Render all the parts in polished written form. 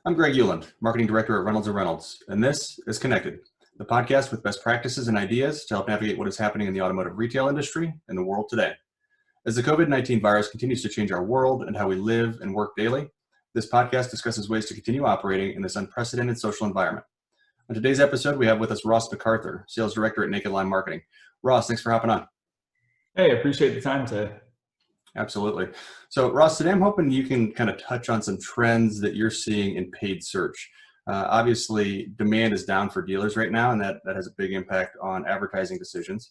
I'm Greg Euland, Marketing Director at Reynolds and Reynolds, and this is Connected, the podcast with best practices and ideas to help navigate what is happening in the automotive retail industry and the world today. As the COVID-19 virus continues to change our world and how we live and work daily, this podcast discusses ways to continue operating in this unprecedented social environment. On today's episode, we have with us Ross McArthur, Sales Director at Naked Line Marketing. Ross, thanks for hopping on. Hey, appreciate the time today. Absolutely. So Ross, today I'm hoping you can kind of touch on some trends that you're seeing in paid search. Obviously, demand is down for dealers right now, and that has a big impact on advertising decisions.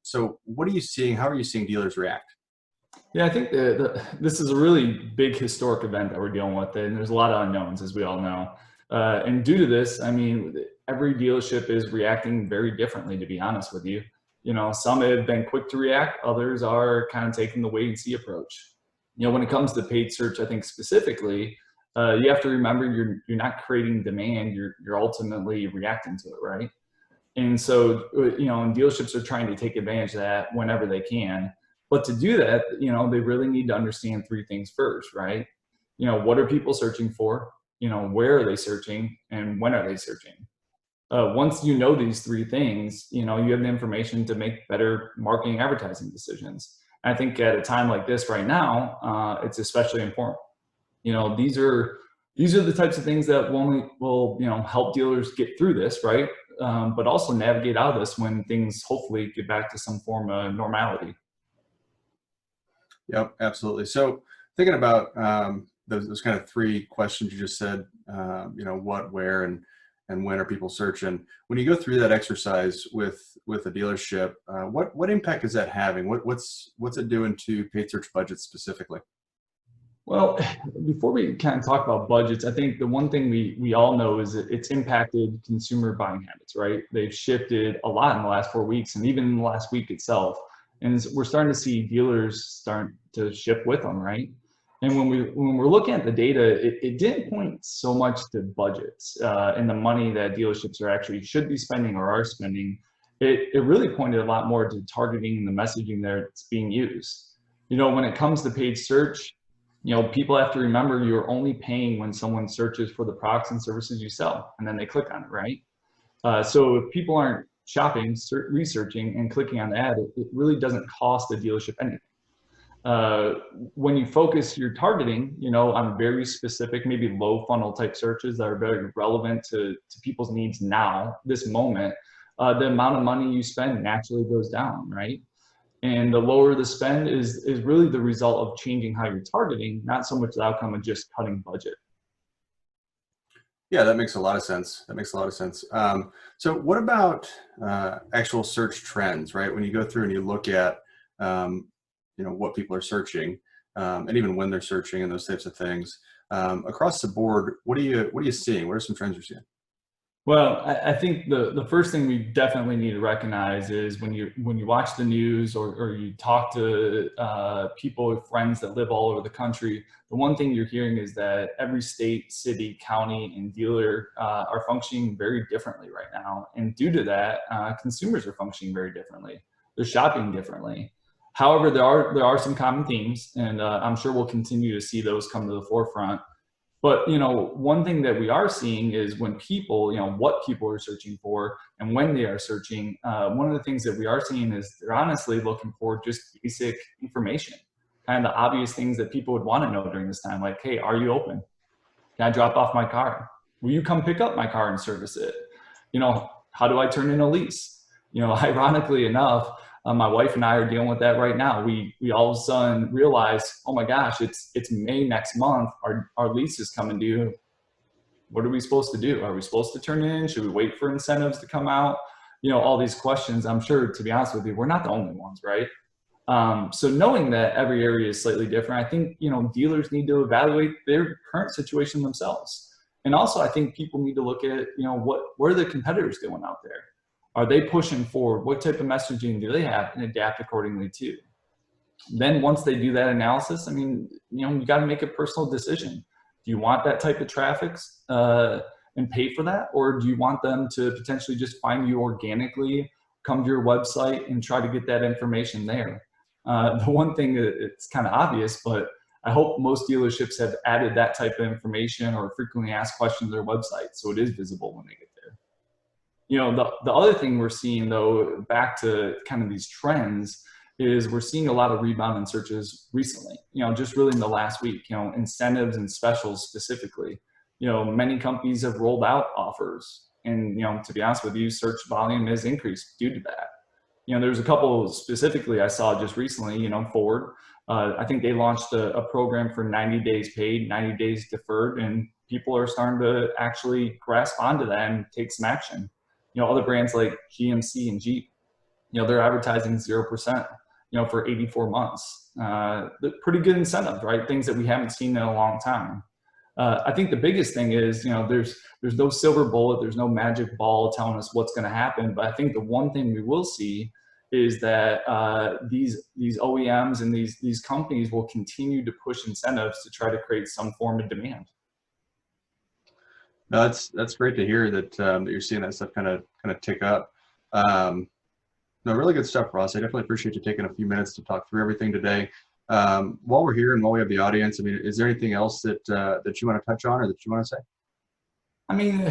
So what are you seeing? How are you seeing dealers react? Yeah, I think this is a really big historic event that we're dealing with, and there's a lot of unknowns, as we all know. And due to this, I mean, every dealership is reacting very differently, to be honest with you. You know, some have been quick to react, others are kind of taking the wait and see approach. You know, when it comes to paid search, I think specifically, you have to remember you're not creating demand, you're ultimately reacting to it, right? And so, you know, and dealerships are trying to take advantage of that whenever they can. But to do that, you know, they really need to understand three things first, right? You know, what are people searching for? You know, where are they searching? And when are they searching? Once you know these three things, you know, you have the information to make better marketing advertising decisions. And I think at a time like this right now, it's especially important. You know, these are the types of things that will you know, help dealers get through this, right? But also navigate out of this when things hopefully get back to some form of normality. Yep, absolutely. So thinking about those kind of three questions you just said, you know, what, where, and when are people searching? When you go through that exercise with a dealership, what impact is that having? What's it doing to paid search budgets specifically? Well, before we kind of talk about budgets, I think the one thing we all know is that it's impacted consumer buying habits, right? They've shifted a lot in the last 4 weeks and even in the last week itself. And we're starting to see dealers start to shift with them, right? And when we're looking at the data, it didn't point so much to budgets and the money that dealerships are actually should be spending or are spending. It really pointed a lot more to targeting the messaging that's being used. You know, when it comes to paid search, you know, people have to remember you're only paying when someone searches for the products and services you sell, and then they click on it, right? So if people aren't shopping, researching, and clicking on the ad, it really doesn't cost the dealership anything. When you focus your targeting, you know, on very specific, maybe low funnel type searches that are very relevant to people's needs now, this moment, the amount of money you spend naturally goes down, right? And the lower the spend is really the result of changing how you're targeting, not so much the outcome of just cutting budget. Yeah, that makes a lot of sense. So what about actual search trends, right? When you go through and you look at, you know, what people are searching, and even when they're searching and those types of things, across the board, what are you seeing? What are some trends you're seeing? Well, I think the first thing we definitely need to recognize is when you watch the news or you talk to people, friends that live all over the country, the one thing you're hearing is that every state, city, county, and dealer are functioning very differently right now. And due to that, consumers are functioning very differently. They're shopping differently. However, there are some common themes, and I'm sure we'll continue to see those come to the forefront. But, you know, one thing that we are seeing is when people, you know, what people are searching for and when they are searching, one of the things that we are seeing is they're honestly looking for just basic information, kind of the obvious things that people would want to know during this time, like, hey, are you open? Can I drop off my car? Will you come pick up my car and service it? You know, how do I turn in a lease? You know, ironically enough, my wife and I are dealing with that right now. We all of a sudden realize, oh my gosh, it's May next month. Our lease is coming due. What are we supposed to do? Are we supposed to turn it in? Should we wait for incentives to come out? You know, all these questions. I'm sure, to be honest with you, we're not the only ones, right? So knowing that every area is slightly different, I think, you know, dealers need to evaluate their current situation themselves. And also, I think people need to look at, you know, what are the competitors doing out there? Are they pushing forward? What type of messaging do they have, and adapt accordingly too? Then once they do that analysis, I mean, you know, you got to make a personal decision. Do you want that type of traffic and pay for that? Or do you want them to potentially just find you organically, come to your website and try to get that information there? The one thing that it's kind of obvious, but I hope most dealerships have added that type of information or frequently asked questions on their website, so it is visible when they get there. You know, the other thing we're seeing, though, back to kind of these trends, is we're seeing a lot of rebound in searches recently, you know, just really in the last week, you know, incentives and specials specifically. You know, many companies have rolled out offers, and, you know, to be honest with you, search volume has increased due to that. You know, there's a couple specifically I saw just recently, you know, Ford, I think they launched a program for 90 days paid, 90 days deferred, and people are starting to actually grasp onto that and take some action. You know, other brands like GMC and Jeep, you know, they're advertising 0%, you know, for 84 months. Pretty good incentives, right? Things that we haven't seen in a long time. I think the biggest thing is, you know, there's no silver bullet, there's no magic ball telling us what's going to happen. But I think the one thing we will see is that these OEMs and these companies will continue to push incentives to try to create some form of demand. No, that's great to hear that that you're seeing that stuff kind of tick up. No, really good stuff, Ross. I definitely appreciate you taking a few minutes to talk through everything today. While we're here and while we have the audience, I mean, is there anything else that that you want to touch on or that you want to say? I mean,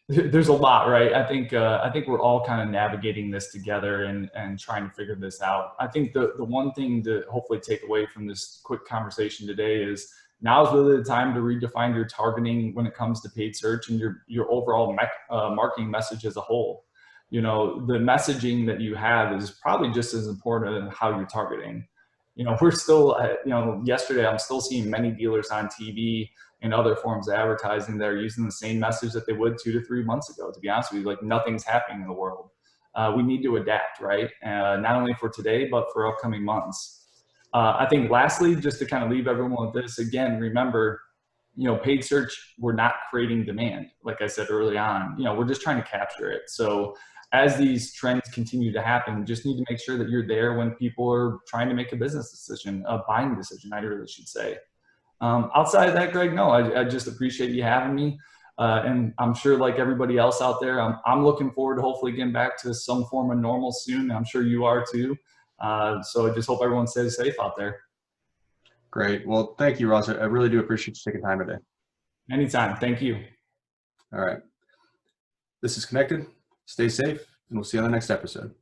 there's a lot, right? I think we're all kind of navigating this together and trying to figure this out. I think the one thing to hopefully take away from this quick conversation today is now is really the time to redefine your targeting when it comes to paid search and your overall marketing message as a whole. You know, the messaging that you have is probably just as important as how you're targeting. You know, we're still, you know, yesterday I'm still seeing many dealers on TV and other forms of advertising that are using the same message that they would 2 to 3 months ago. To be honest with you, like nothing's happening in the world. We need to adapt, right? Not only for today, but for upcoming months. I think lastly, just to kind of leave everyone with this, again, remember, you know, paid search, we're not creating demand. Like I said early on, you know, we're just trying to capture it. So as these trends continue to happen, just need to make sure that you're there when people are trying to make a business decision, a buying decision, I really should say. Outside of that, Greg, no, I just appreciate you having me. And I'm sure like everybody else out there, I'm looking forward to hopefully getting back to some form of normal soon. I'm sure you are too. So I just hope everyone stays safe out there. Great. Well, thank you, Ross. I really do appreciate you taking time today. Anytime. Thank you. All right. This is Connected. Stay safe, and we'll see you on the next episode.